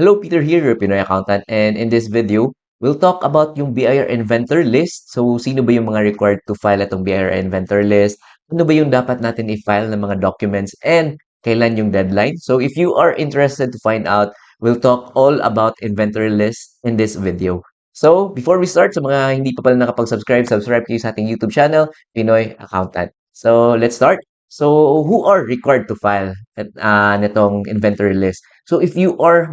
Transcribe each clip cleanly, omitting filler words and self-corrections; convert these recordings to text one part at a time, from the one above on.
Hello, Peter here, your Pinoy accountant. And in this video, we'll talk about yung BIR inventor list. So, sino ba yung mga required to file itong BIR inventor list? Ano ba yung dapat natin i-file ng mga documents? And kailan yung deadline? So, if you are interested to find out, we'll talk all about inventory list in this video. So, before we start, sa mga hindi pa pala nakapag-subscribe, subscribe kayo sa ating YouTube channel, Pinoy Accountant. So, let's start. So, who are required to file nitong inventory list? So if you are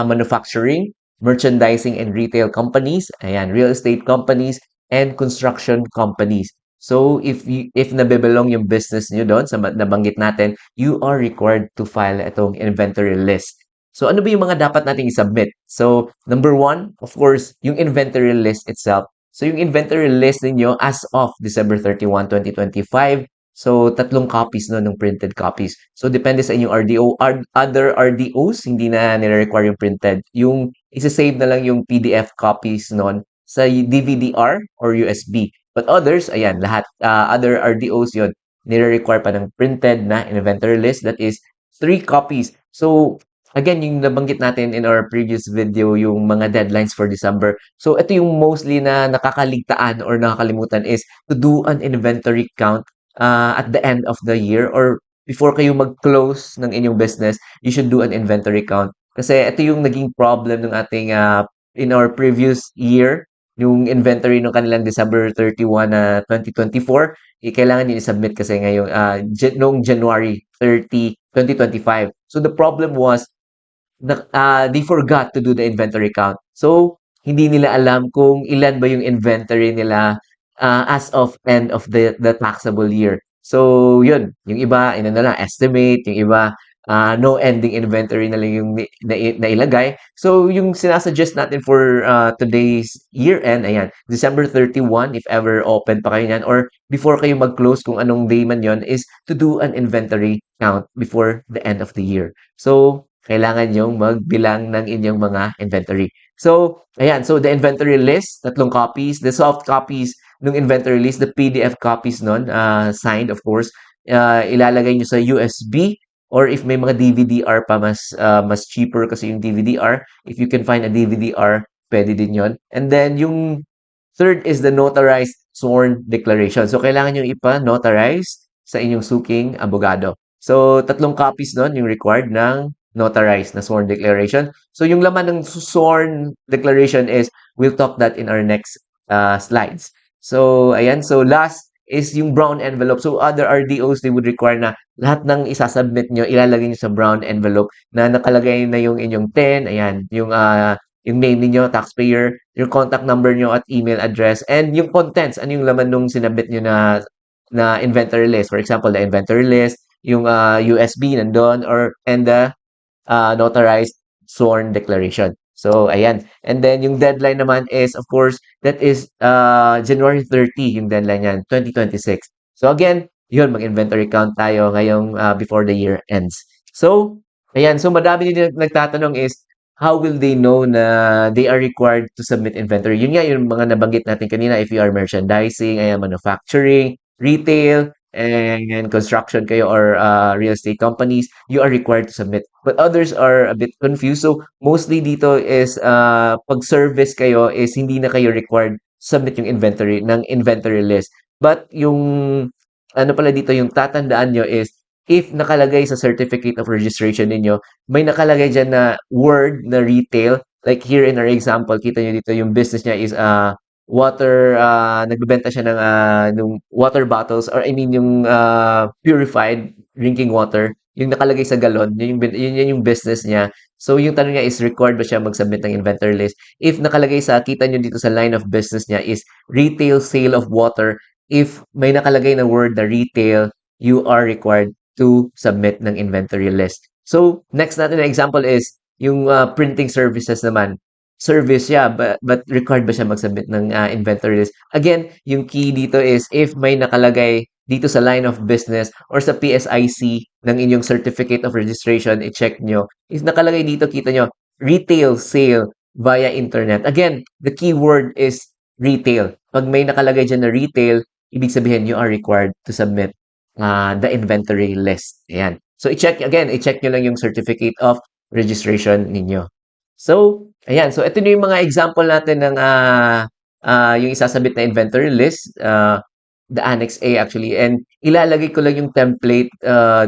manufacturing, merchandising and retail companies, ayan, real estate companies and construction companies. So if nabebelong yung business niyo doon sa nabanggit natin, you are required to file itong inventory list. So ano ba yung mga dapat nating i-submit? So number one, of course, yung inventory list itself. So yung inventory list ninyo as of December 31, 2025. So, tatlong copies no, ng printed copies. So, depende sa inyong RDO. Other RDOs, hindi na nire-require yung printed. Yung isa-save na lang yung PDF copies nun sa DVD-R or USB. But others, ayan, lahat, other RDOs yon nire-require pa ng printed na inventory list. That is 3 copies. So, again, yung nabanggit natin in our previous video, yung mga deadlines for December. So, ito yung mostly na nakakaligtaan or nakakalimutan is to do an inventory count at the end of the year or before kayo mag-close ng inyong business, you should do an inventory count. Kasi ito yung naging problem ng ating in our previous year, yung inventory ng kanilang December 31 na 2024, kailangan yun i-submit kasi ngayong noong January 30, 2025. So the problem was they forgot to do the inventory count. So, hindi nila alam kung ilan ba yung inventory nila as of end of the taxable year. So, yun. Yung iba, ina na lang, estimate. Yung iba, no ending inventory na lang yung nailagay. So, yung sinasuggest natin for today's year end, ayan, December 31, if ever open pa kayo yan, or before kayo mag-close kung anong day man yon is to do an inventory count before the end of the year. So, kailangan yung magbilang ng inyong mga inventory. So, ayan. So, the inventory list, 3 copies. The soft copies ng inventory list, the PDF copies nun, signed of course, ilalagay nyo sa USB or if may mga DVD-R pa, mas cheaper kasi yung DVD-R. If you can find a DVD-R, pwede din yon. And then, yung third is the notarized sworn declaration. So, kailangan yung ipa-notarize sa inyong suking abogado. So, 3 copies nun yung required ng notarized na sworn declaration. So, yung laman ng sworn declaration is, we'll talk that in our next slides. So, ayan. So, last is yung brown envelope. So, other RDOs, they would require na lahat ng isasubmit nyo, ilalagay nyo sa brown envelope na nakalagay na yung inyong TIN, ayan, yung name niyo, taxpayer, yung contact number nyo at email address, and yung contents, ano yung laman nung sinabit nyo na inventory list. For example, the inventory list, yung USB nandun, and the notarized sworn declaration. So, ayan. And then, yung deadline naman is, of course, that is January 30, yung deadline yan, 2026. So, again, yun, mag-inventory count tayo ngayong before the year ends. So, ayan. So, madami din nagtatanong is, how will they know na they are required to submit inventory? Yun nga, yung mga nabanggit natin kanina, if you are merchandising, ayan, manufacturing, retail, and construction kayo or real estate companies, you are required to submit. But others are a bit confused. So, mostly dito is pag service kayo is hindi na kayo required submit yung inventory list. But yung ano pala dito, yung tatandaan nyo is if nakalagay sa certificate of registration ninyo, may nakalagay dyan na word na retail. Like here in our example, kita nyo dito yung business niya is water, nagbebenta siya ng nung water bottles or I mean yung purified drinking water, yung nakalagay sa galon, yun yung business niya. So yung tanong niya is required ba siya mag-submit ng inventory list? If nakalagay sa, kita nyo dito sa line of business niya is retail sale of water, if may nakalagay na word na retail, you are required to submit ng inventory list. So next natin na example is yung printing services naman service siya, but required ba siya mag-submit ng inventory list? Again, yung key dito is if may nakalagay dito sa line of business or sa PSIC ng inyong certificate of registration, i-check nyo. If nakalagay dito, kita nyo, retail sale via internet. Again, the key word is retail. Pag may nakalagay dyan na retail, ibig sabihin you are required to submit the inventory list. Ayan. So, i-check nyo lang yung certificate of registration ninyo. So, ayan. So, ito na yung mga example natin ng yung isasabit na inventory list, the Annex A actually. And ilalagay ko lang yung template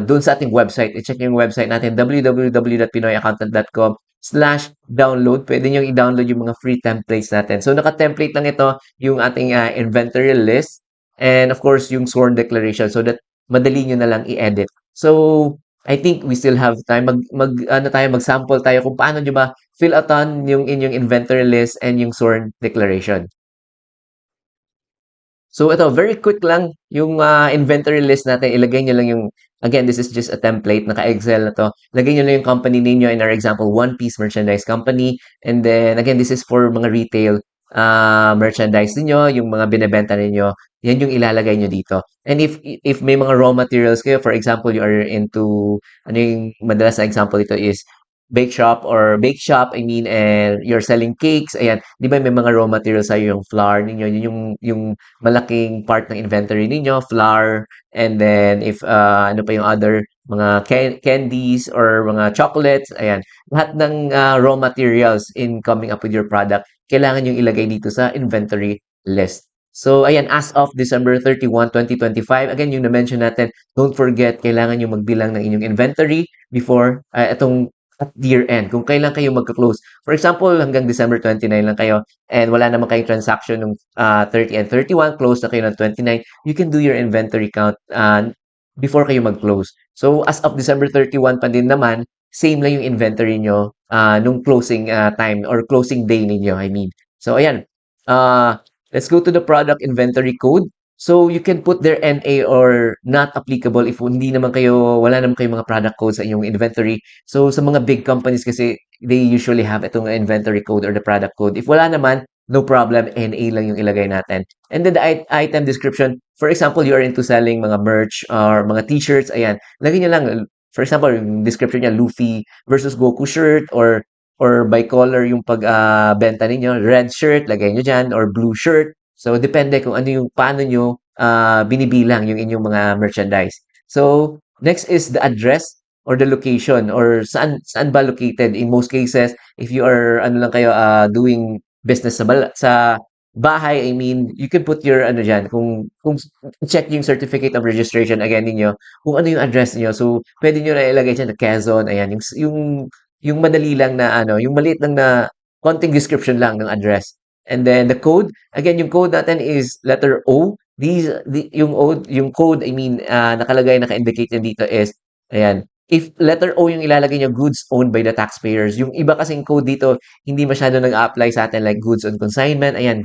dun sa ating website. I-check yung website natin, www.pinoyaccountant.com/download. Pwede nyo i-download yung mga free templates natin. So, naka-template lang ito yung ating inventory list and of course, yung sworn declaration so that madali nyo na lang i-edit. So, I think we still have time. Ano tayo, mag-sample tayo kung paano nyo ba fill out yung inyong inventory list and yung sworn declaration. So ito, very quick lang yung inventory list natin. Ilagay nyo lang yung, again, this is just a template, naka-Excel na to. Lagay nyo lang yung company ninyo in our example, One Piece Merchandise Company. And then, again, this is for mga retail merchandise ninyo, yung mga binebenta ninyo. Yan yung ilalagay nyo dito. And if may mga raw materials kayo, for example, you are into, ano yung madalas na example dito is bake shop, I mean, and you're selling cakes, ayan, di ba may mga raw materials sa'yo, yung flour ninyo, yun yung malaking part ng inventory ninyo, flour, and then if ano pa yung other mga candies or mga chocolates, ayan, lahat ng raw materials in coming up with your product, kailangan yung ilagay dito sa inventory list. So, ayan, as of December 31, 2025, again, yung na-mention natin, don't forget, kailangan yung magbilang ng inyong inventory before itong at year end, kung kailan kayo magka-close. For example, hanggang December 29 lang kayo and wala naman kayong transaction ng 30 and 31, close na kayo ng 29, you can do your inventory count before kayo mag-close. So, as of December 31 pa din naman, same lang yung inventory nyo nung closing time or closing day ninyo, I mean. So, ayan. Let's go to the product inventory code. So, you can put their NA or not applicable if hindi naman kayo, wala naman kayong mga product codes sa inyong inventory. So, sa mga big companies kasi, they usually have itong inventory code or the product code. If wala naman, no problem, NA lang yung ilagay natin. And then the item description, for example, you are into selling mga merch or mga t-shirts, ayan, lagay nyo lang, for example, yung description niya, Luffy versus Goku shirt or bicolor yung benta ninyo, red shirt, lagay nyo dyan, or blue shirt. So, depende kung ano yung, paano nyo binibilang yung inyong mga merchandise. So, next is the address or the location or saan ba located. In most cases, if you are ano lang kayo doing business sa bahay, I mean, you can put your ano diyan kung check yung certificate of registration again ninyo, kung ano yung address niyo. So, pwede niyo na ilagay diyan na Quezon, ayan, yung madali lang na ano, yung maliit lang na konting description lang ng address. And then the code, again, yung code natin is letter O. Yung code, I mean, nakalagay, naka-indicate yan dito is, ayan, if letter O yung ilalagay nyo, goods owned by the taxpayers. Yung iba kasing code dito, hindi masyado nag-apply sa atin like goods on consignment, ayan,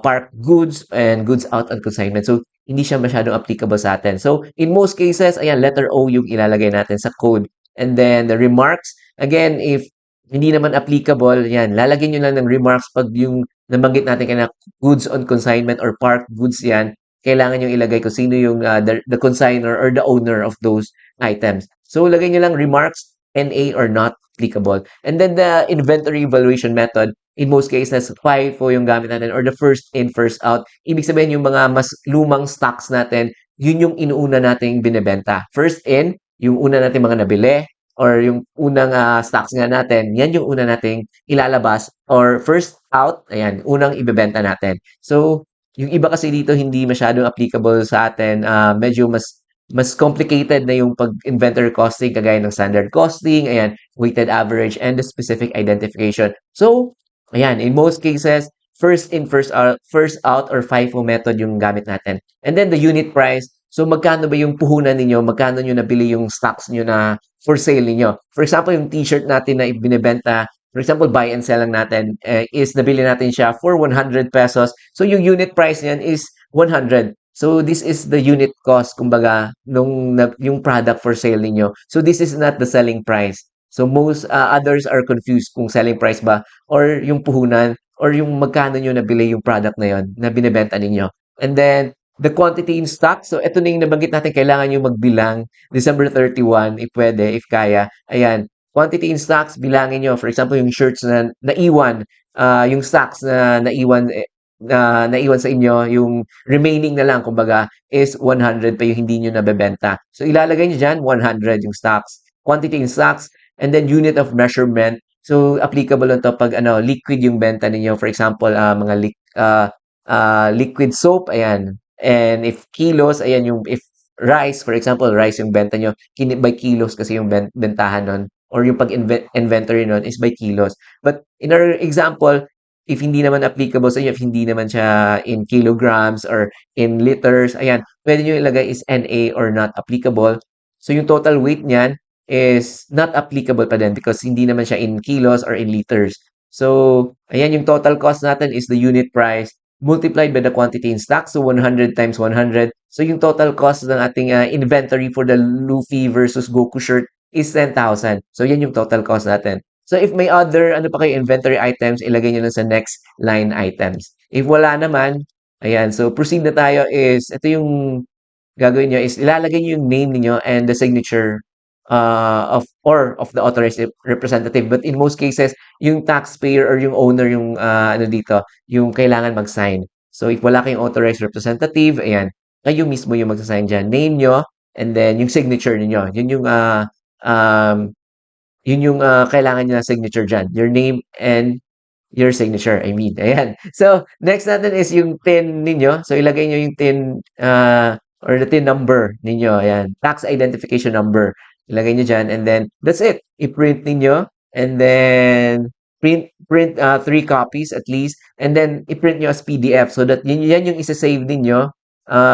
park goods and goods out on consignment. So, hindi siya masyadong applicable sa atin. So, in most cases, ayan, letter O yung ilalagay natin sa code. And then the remarks, again, if hindi naman applicable, yan, lalagyan nyo lang ng remarks pag yung nabanggit natin kanina, goods on consignment or park goods yan, kailangan yung ilagay kung sino yung the consignor or the owner of those items. So, lagay nyo lang remarks, NA or not applicable. And then the inventory evaluation method, in most cases, FIFO yung gamit natin or the first in, first out. Ibig sabihin yung mga mas lumang stocks natin, yun yung inuuna nating binebenta. First in, yung una nating mga nabili, or yung unang stocks nga natin, yan yung una nating ilalabas or first out, ayan, unang ibebenta natin. So, yung iba kasi dito hindi masyadong applicable sa atin, medyo mas complicated na yung pag-inventory costing kagaya ng standard costing, ayan, weighted average and the specific identification. So, ayan, in most cases, first in, first out or FIFO method yung gamit natin. And then the unit price, so magkano ba yung puhunan ninyo, magkano nyo nabili yung stocks nyo na for sale ninyo. For example, yung t-shirt natin na ibinebenta, for example, buy and sell lang natin, is nabili natin siya for 100 pesos. So, yung unit price niyan is 100. So, this is the unit cost, kumbaga, yung product for sale ninyo. So, this is not the selling price. So, most others are confused kung selling price ba or yung puhunan or yung magkano nyo nabili yung product na yon na binebenta ninyo. And then, the quantity in stock. So, ito na yung nabanggit natin, kailangan nyo magbilang December 31, if pwede, if kaya. Ayan, quantity in stocks, bilangin nyo. For example, yung shirts na naiwan, yung stocks na naiwan sa inyo, yung remaining na lang, kumbaga, is 100 pa yung hindi nyo nabebenta. So, ilalagay nyo dyan, 100 yung stocks. Quantity in stocks, and then unit of measurement. So, applicable lang 'to 'pag ano, liquid yung benta ninyo. For example, mga liquid soap, ayan. And if kilos, ayan yung if rice, for example, rice yung benta nyo, by kilos kasi yung bentahan nun or yung pag-inventory nun is by kilos. But in our example, if hindi naman applicable sa inyo, if hindi naman siya in kilograms or in liters, ayan, pwede nyo ilagay is NA or not applicable. So yung total weight niyan is not applicable pa din because hindi naman siya in kilos or in liters. So, ayan yung total cost natin is the unit price multiplied by the quantity in stock. So, 100 times 100. So, yung total cost ng ating inventory for the Luffy versus Goku shirt is 10,000. So, yan yung total cost natin. So, if may other, ano pa kayo, inventory items, ilagay nyo lang sa next line items. If wala naman, ayan, so proceed na tayo is, ito yung gagawin nyo is ilalagay nyo yung name niyo and the signature of the authorized representative. But in most cases, yung taxpayer or yung owner yung ano dito, yung kailangan mag-sign. So if wala kayong authorized representative, ayan, kayo mismo yung magsasign dyan. Name nyo and then yung signature niyo. Um, yun yung kailangan niya na signature dyan. Your name and your signature, I mean. Ayan. So, next natin is yung TIN ninyo. So, ilagay nyo yung TIN or the TIN number ninyo. Ayan. Tax identification number. Ilagay nyo dyan. And then, that's it. I-print ninyo. And then, print 3 copies at least. And then, i-print nyo as PDF. So, that yan yung isa-save ninyo.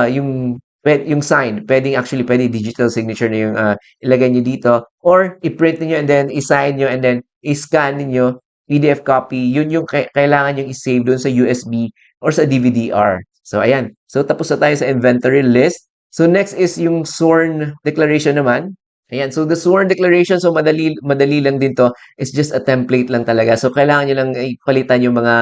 Yung sign. Pwede digital signature na yung ilagay nyo dito. Or, i-print niyo and then, i-sign nyo and then, i-scan niyo PDF copy, yun yung kailangan yung i-save doon sa USB or sa DVD-R. So, ayan. So, tapos na tayo sa inventory list. So, next is yung sworn declaration naman. Ayan. So, the sworn declaration, so madali lang din to. It's just a template lang talaga. So, kailangan nyo lang palitan yung mga,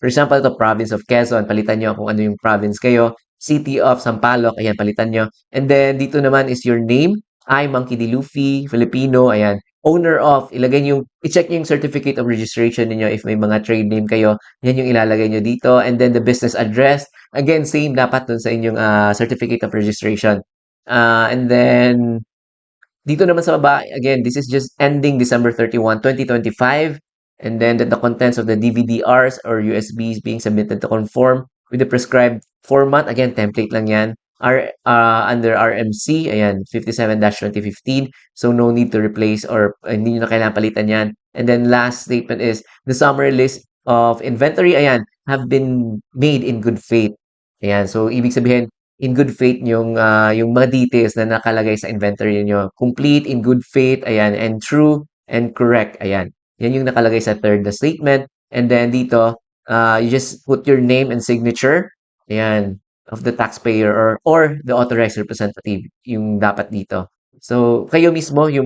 for example, ito, province of Quezon. Palitan nyo kung ano yung province kayo. City of Sampaloc. Ayan, palitan nyo. And then, dito naman is your name. I, Monkey D. Luffy, Filipino. Ayan. Owner of, ilagay nyo i-check nyo yung certificate of registration niyo if may mga trade name kayo. Yan yung ilalagay nyo dito. And then the business address. Again, same dapat dun sa inyong certificate of registration. And then, dito naman sa baba, again, this is just ending December 31, 2025. And then the contents of the DVD-Rs or USBs being submitted to conform with the prescribed format. Again, template lang yan. Under RMC, ayan, 57-2015. So, no need to replace or hindi nyo na kailangan palitan yan. And then last statement is the summary list of inventory, ayan, have been made in good faith. Ayan, so ibig sabihin, in good faith yung mga details na nakalagay sa inventory niyo. Complete, in good faith, ayan, and true and correct, ayan. Yan yung nakalagay sa third na statement. And then dito, you just put your name and signature, ayan, of the taxpayer or the authorized representative, yung dapat dito. So, kayo mismo, yung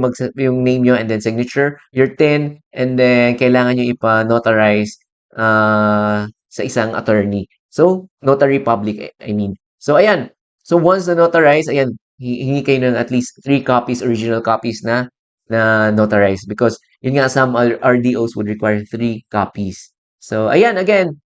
name nyo and then signature, your TIN, and then kailangan nyo ipa-notarize sa isang attorney. So, notary public, I mean. So, ayan. So, once na notarize, ayan, hingi kayo ng at least 3 copies, original copies na notarized because yun nga, some RDOs would require 3 copies. So, ayan, again,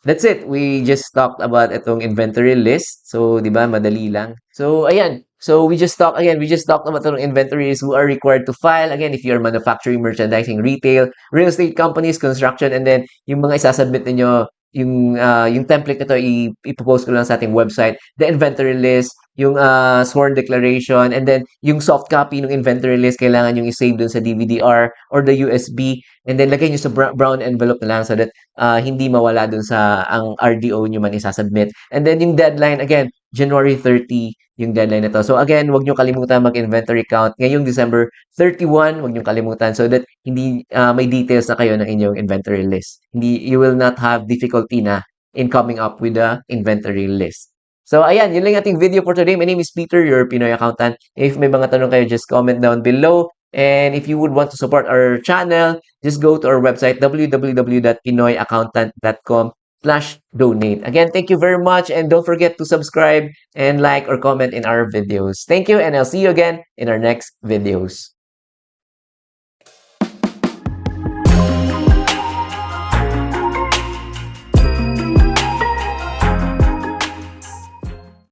that's it. We just talked about itong inventory list. So, 'di ba, madali lang. So, ayan. So, we just talked about itong inventories who are required to file. Again, if you're manufacturing, merchandising, retail, real estate companies, construction, and then yung mga isasubmit niyo yung template nito ipopost ko lang sa ating website. The inventory list, yung sworn declaration, and then yung soft copy ng inventory list, kailangan yung i-save dun sa DVD-R or the USB, and then lagay nyo sa brown envelope na lang so that hindi mawala dun sa ang RDO nyo man isasubmit. And then yung deadline, again, January 30 yung deadline na to. So again, wag nyo kalimutan mag-inventory count. Ngayong December 31, wag nyo kalimutan so that hindi may details na kayo ng inyong inventory list. Hindi, you will not have difficulty na in coming up with the inventory list. So ayan, yun lang ating video for today. My name is Peter, your Pinoy accountant. If may mga tanong kayo, just comment down below. And if you would want to support our channel, just go to our website, www.pinoyaccountant.com/donate. Again, thank you very much. And don't forget to subscribe and like or comment in our videos. Thank you, and I'll see you again in our next videos.